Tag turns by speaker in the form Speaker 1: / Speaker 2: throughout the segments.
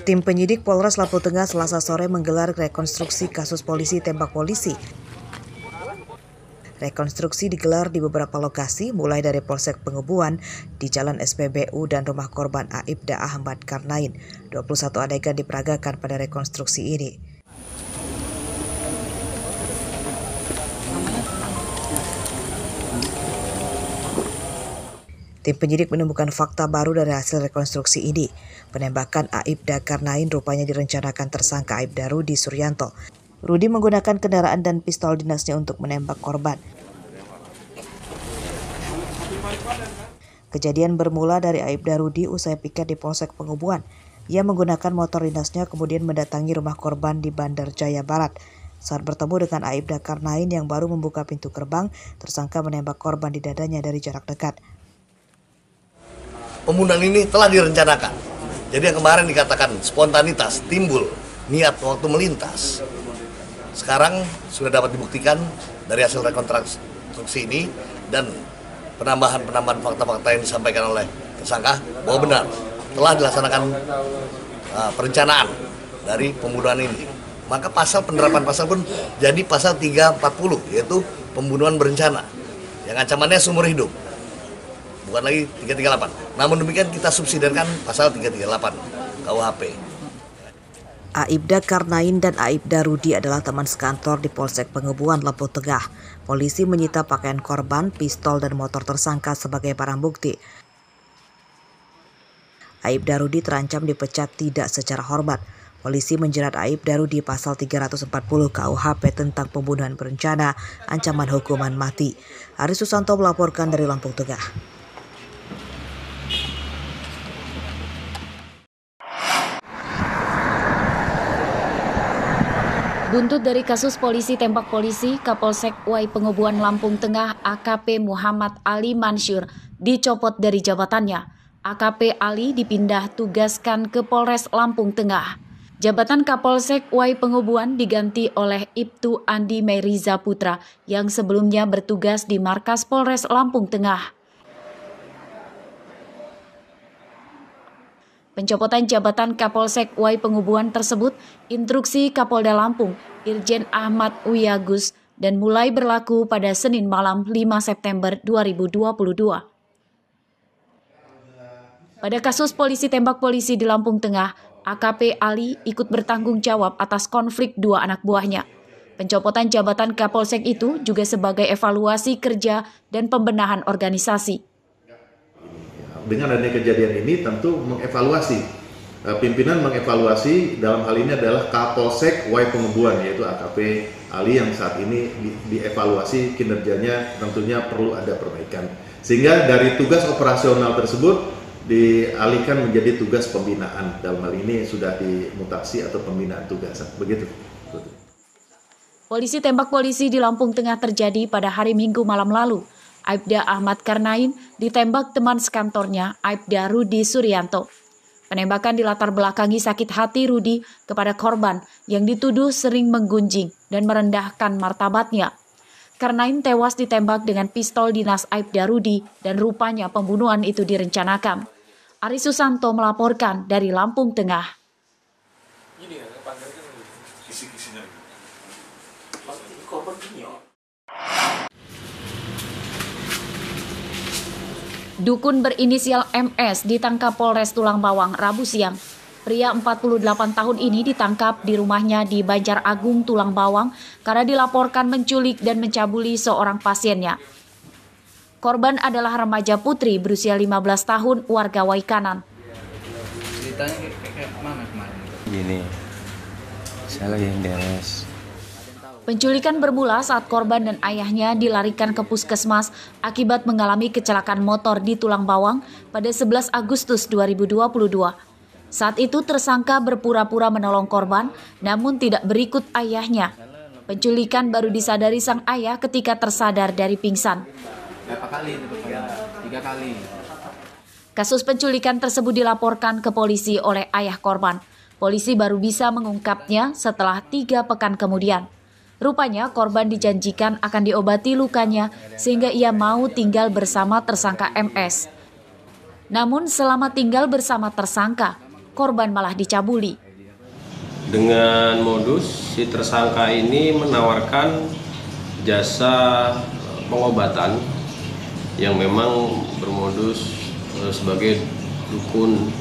Speaker 1: Tim penyidik Polres Lampung Tengah Selasa sore menggelar rekonstruksi kasus polisi tembak polisi. Rekonstruksi digelar di beberapa lokasi, mulai dari Polsek Pengebuan di Jalan SPBU dan rumah korban Aibda Ahmad Karnain. 21 adegan diperagakan pada rekonstruksi ini. Tim penyidik menemukan fakta baru dari hasil rekonstruksi ini. Penembakan Aibda Karnain rupanya direncanakan tersangka Aibda Rudi Suryanto. Rudi menggunakan kendaraan dan pistol dinasnya untuk menembak korban. Kejadian bermula dari Aibda Rudi usai piket di Polsek Pengebuan. Ia menggunakan motor dinasnya kemudian mendatangi rumah korban di Bandar Jaya Barat. Saat bertemu dengan Aibda Karnain yang baru membuka pintu gerbang, tersangka menembak korban di dadanya dari jarak dekat.
Speaker 2: Pembunuhan ini telah direncanakan. Jadi yang kemarin dikatakan spontanitas, timbul, niat waktu melintas. Sekarang sudah dapat dibuktikan dari hasil rekonstruksi ini dan penambahan fakta-fakta yang disampaikan oleh tersangka bahwa benar telah dilaksanakan perencanaan dari pembunuhan ini. Maka penerapan pasal pun jadi pasal 340, yaitu pembunuhan berencana yang ancamannya seumur hidup. Bukan lagi 338. Namun demikian kita subsidiarkan pasal 338 KUHP.
Speaker 1: Aibda Karnain dan Aibda Rudi adalah teman sekantor di Polsek Pengebuan, Lampung Tengah. Polisi menyita pakaian korban, pistol, dan motor tersangka sebagai barang bukti. Aibda Rudi terancam dipecat tidak secara hormat. Polisi menjerat Aibda Rudi pasal 340 KUHP tentang pembunuhan berencana, ancaman hukuman mati. Aris Susanto melaporkan dari Lampung Tengah.
Speaker 3: Buntut dari kasus polisi tembak polisi, Kapolsek Uai Pengebuan Lampung Tengah AKP Muhammad Ali Mansyur dicopot dari jabatannya. AKP Ali dipindah tugaskan ke Polres Lampung Tengah. Jabatan Kapolsek Uai Pengebuan diganti oleh Ibtu Andi Meriza Putra yang sebelumnya bertugas di markas Polres Lampung Tengah. Pencopotan jabatan Kapolsek Uai Pengebuan tersebut instruksi Kapolda Lampung, Irjen Ahmad Wiyagus, dan mulai berlaku pada Senin malam 5 September 2022. Pada kasus polisi tembak polisi di Lampung Tengah, AKP Ali ikut bertanggung jawab atas konflik dua anak buahnya. Pencopotan jabatan Kapolsek itu juga sebagai evaluasi kerja dan pembenahan organisasi.
Speaker 4: Dengan adanya kejadian ini tentu mengevaluasi, pimpinan mengevaluasi dalam hal ini adalah Kapolsek Uai Pengebuan, yaitu AKP Ali yang saat ini dievaluasi kinerjanya tentunya perlu ada perbaikan. Sehingga dari tugas operasional tersebut dialihkan menjadi tugas pembinaan, dalam hal ini sudah dimutasi atau pembinaan tugas. Begitu.
Speaker 3: Polisi tembak polisi di Lampung Tengah terjadi pada hari Minggu malam lalu. Aibda Ahmad Karnain ditembak teman sekantornya, Aibda Rudi Suryanto. Penembakan dilatar belakangi sakit hati Rudi kepada korban yang dituduh sering menggunjing dan merendahkan martabatnya. Karnain tewas ditembak dengan pistol dinas Aibda Rudi dan rupanya pembunuhan itu direncanakan. Aris Susanto melaporkan dari Lampung Tengah. Dukun berinisial MS ditangkap Polres Tulang Bawang Rabu siang. Pria 48 tahun ini ditangkap di rumahnya di Banjar Agung, Tulang Bawang karena dilaporkan menculik dan mencabuli seorang pasiennya. Korban adalah remaja putri berusia 15 tahun warga Waikanan.
Speaker 5: Ceritanya kayak mana kemarin?
Speaker 6: Gini, saya lagi beres.
Speaker 3: Penculikan bermula saat korban dan ayahnya dilarikan ke puskesmas akibat mengalami kecelakaan motor di Tulang Bawang pada 11 Agustus 2022. Saat itu tersangka berpura-pura menolong korban namun tidak berikut ayahnya. Penculikan baru disadari sang ayah ketika tersadar dari pingsan.
Speaker 5: Berapa kali itu? 3 kali.
Speaker 3: Kasus penculikan tersebut dilaporkan ke polisi oleh ayah korban. Polisi baru bisa mengungkapnya setelah 3 pekan kemudian. Rupanya korban dijanjikan akan diobati lukanya sehingga ia mau tinggal bersama tersangka MS. Namun selama tinggal bersama tersangka, korban malah dicabuli.
Speaker 7: Dengan modus si tersangka ini menawarkan jasa pengobatan yang memang bermodus sebagai dukun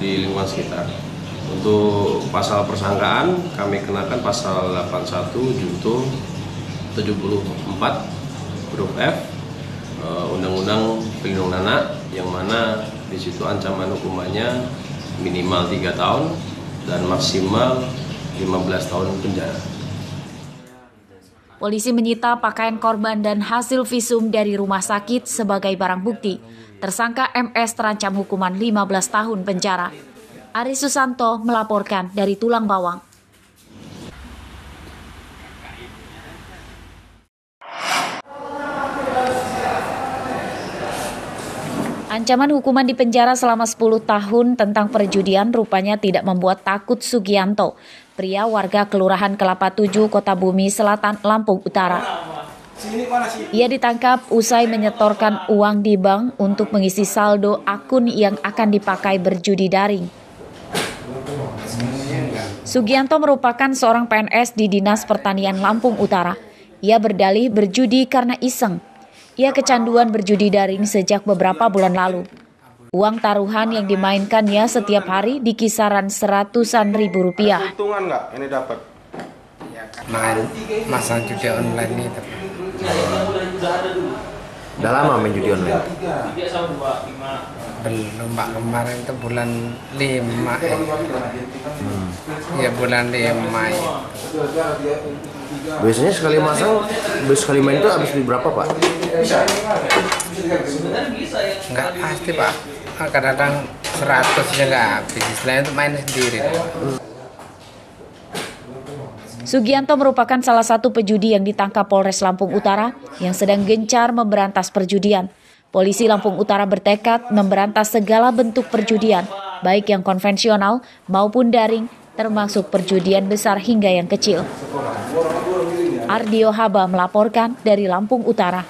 Speaker 7: di lingkungan sekitar. Untuk pasal persangkaan kami kenakan pasal 81 junto 74 huruf F Undang-Undang Perlindungan Anak, yang mana di situ ancaman hukumannya minimal 3 tahun dan maksimal 15 tahun penjara.
Speaker 3: Polisi menyita pakaian korban dan hasil visum dari rumah sakit sebagai barang bukti. Tersangka MS terancam hukuman 15 tahun penjara. Ari Susanto melaporkan dari Tulang Bawang. Ancaman hukuman di penjara selama 10 tahun tentang perjudian rupanya tidak membuat takut Sugianto, pria warga Kelurahan Kelapa 7, Kota Bumi Selatan, Lampung Utara. Ia ditangkap usai menyetorkan uang di bank untuk mengisi saldo akun yang akan dipakai berjudi daring. Sugianto merupakan seorang PNS di Dinas Pertanian Lampung Utara. Ia berdalih berjudi karena iseng. Ia kecanduan berjudi daring sejak beberapa bulan lalu. Uang taruhan yang dimainkannya setiap hari di kisaran seratusan ribu rupiah.
Speaker 8: Untungan nggak ini dapat?
Speaker 9: Main masa judi online ini.
Speaker 8: Udah lama main judi online?
Speaker 9: Belum Pak, kemarin itu bulan 5 ya bulan 5 ya.
Speaker 8: Biasanya sekali masang, sekali main itu habis di berapa Pak?
Speaker 9: Nggak pasti Pak, kadang-kadang 100 aja nggak habis, istilahnya itu main sendiri Pak.
Speaker 3: Sugianto merupakan salah satu pejudi yang ditangkap Polres Lampung Utara yang sedang gencar memberantas perjudian. Polisi Lampung Utara bertekad memberantas segala bentuk perjudian, baik yang konvensional maupun daring, termasuk perjudian besar hingga yang kecil. Ardio Haba melaporkan dari Lampung Utara.